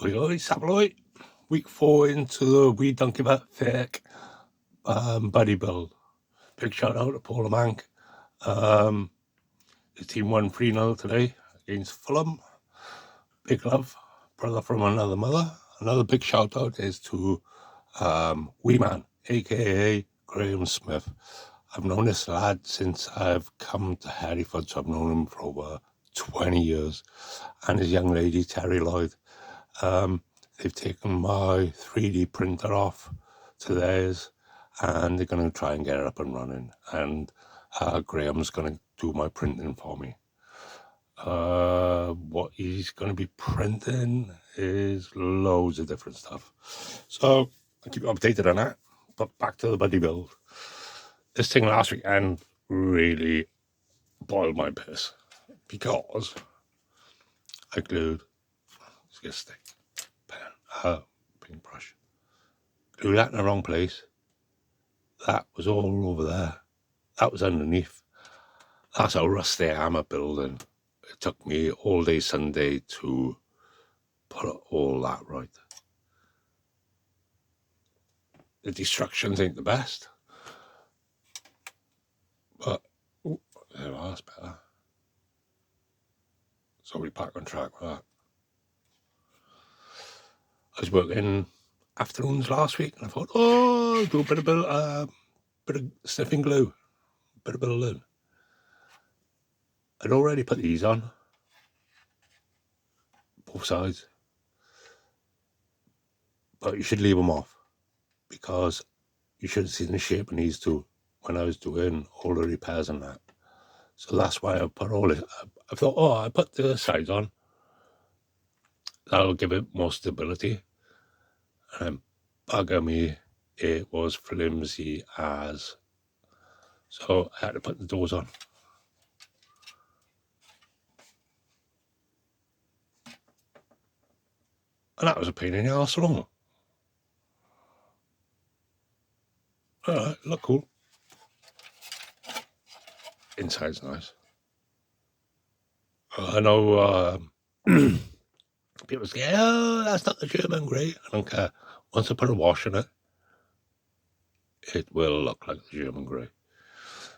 Oi, Saploy. Week 4 into the We Don't Give a Fake buddy build. Big shout out to Paul Mank. His team won 3-0 today against Fulham. Big love, brother from another mother. Another big shout out is to Wee Man, aka Graham Smith. I've known this lad since I've come to Hereford, so I've known him for over 20 years. And his young lady, Terry Lloyd. They've taken my 3D printer off to theirs, and they're going to try and get it up and running. And Graham's going to do my printing for me. What he's going to be printing is loads of different stuff. So I'll keep you updated on that. But back to the buddy build. This thing last weekend really boiled my piss because I glued a stick, pen, paintbrush, glued that in the wrong place. That was all over there. That was underneath. That's how rusty I am at building. It took me all day Sunday to put all that right. The destructions ain't the best, but there we are, that's better. So we back on track with that. I was working afternoons last week, and I thought, I'll do a bit of sniffing glue, bit of building. I'd already put these on, both sides, but you should leave them off because you should have seen the shape of these two when I was doing all the repairs and that. So that's why I put all it. I thought, I put the sides on. That'll give it more stability. And bugger me, it was flimsy as. So I had to put the doors on. And that was a pain in the arse along. Alright, look cool. Inside's nice. I know people say, that's not the German grey. I don't care. Once I put a wash in it, it will look like the German grey.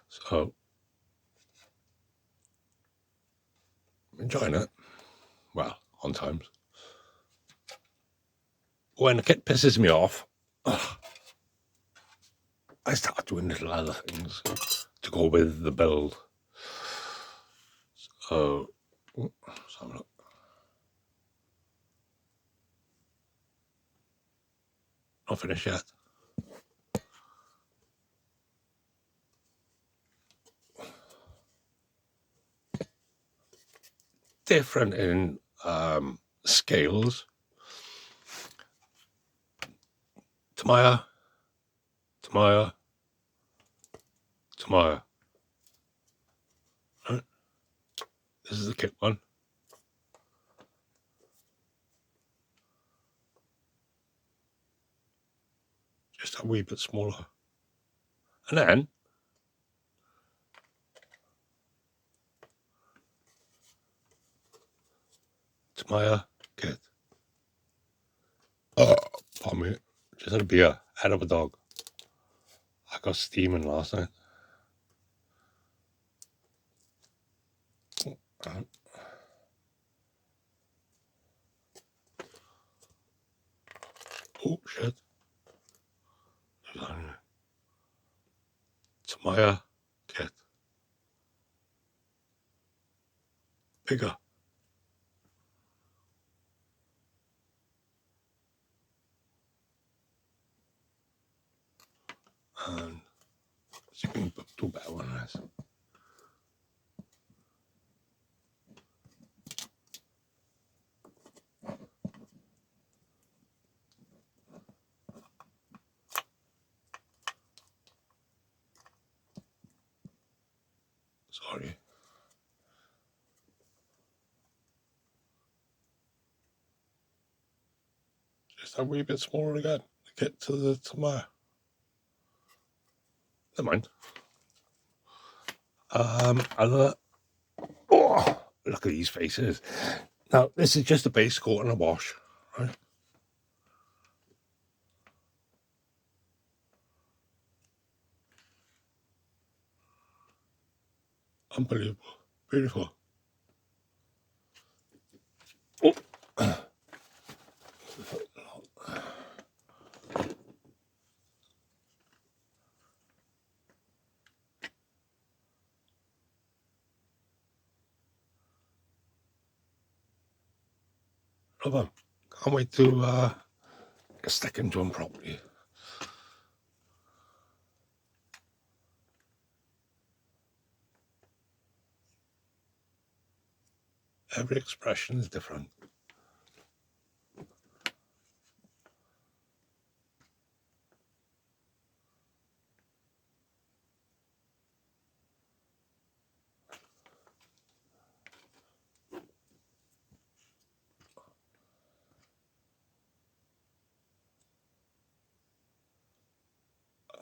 So, I'm enjoying it. Well, on times. When the kit pisses me off, I start doing little other things to go with the build. So, let's have a look. Not finished yet. Different in scales. Tamaya. Right. This is the kit one. Just a wee bit smaller. And then Tamaya kit. Pardon me. Just had a beer. Head of a dog. I got steaming last night. Oh, shit. Tamaya kit. Bigger. And you can do better one of this. Sorry. Just a wee bit smaller again to get to the Tamaya. Never mind. Look at these faces. Now, this is just a base coat and a wash, Right? Unbelievable. Beautiful. Oh, love them. Can't wait to get stuck into them properly. Every expression is different.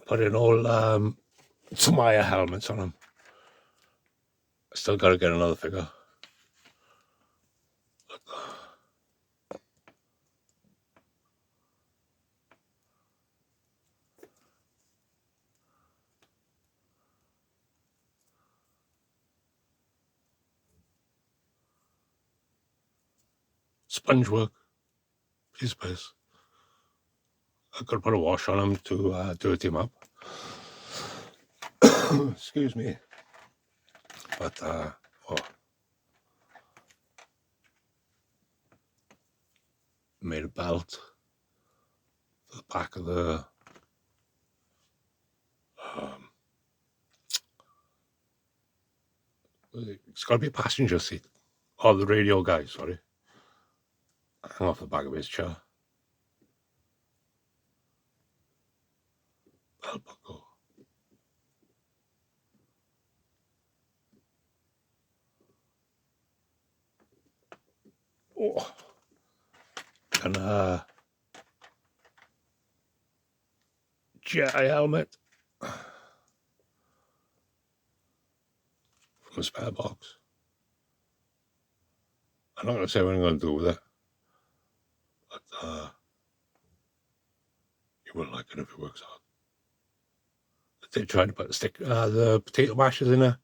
Put in all Tamaya helmets on them. Still got to get another figure. Sponge work. Piece of piss. I've got to put a wash on them to dirty them up. Excuse me. But, made a belt for the back of the it's got to be a passenger seat. Oh, the radio guy, sorry. Hang off the back of his chair. Belt buckle. Oh. And GI helmet from a spare box. I'm not going to say what I'm going to do with it, but you will like it if it works out. I did try to put the potato mashers in there,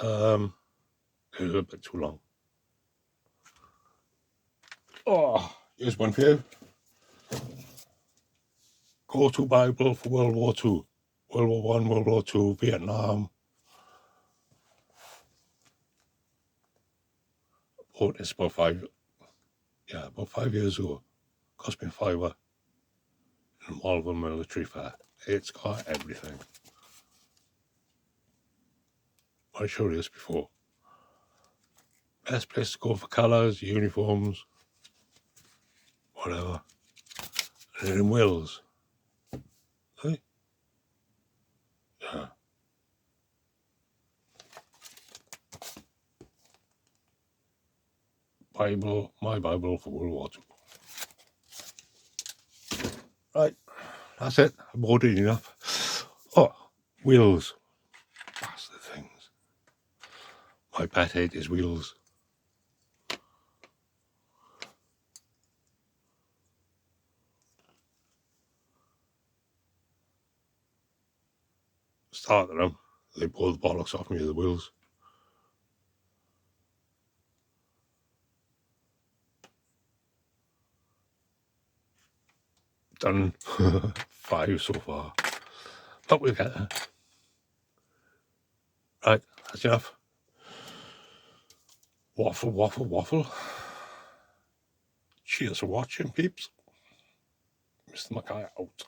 but it was a bit too long. Oh, here's one for you. Go-to Bible for World War II. World War I, World War II, Vietnam. Bought this about 5 years ago. Cost me a $5 in a Malvern military fair. It's got everything. I showed you this before. Best place to go for colours, uniforms, whatever. And in Wales. Hey? Yeah. Bible, my Bible for World War II. Right, that's it. I bought it enough. Oh, wheels. Bastard things. My pet hate is wheels. Started them. They pulled the bollocks off me of the wheels. Done 5 so far. But we'll get there. Right, that's enough. Waffle, waffle, waffle. Cheers for watching, peeps. Mr. Mackay out.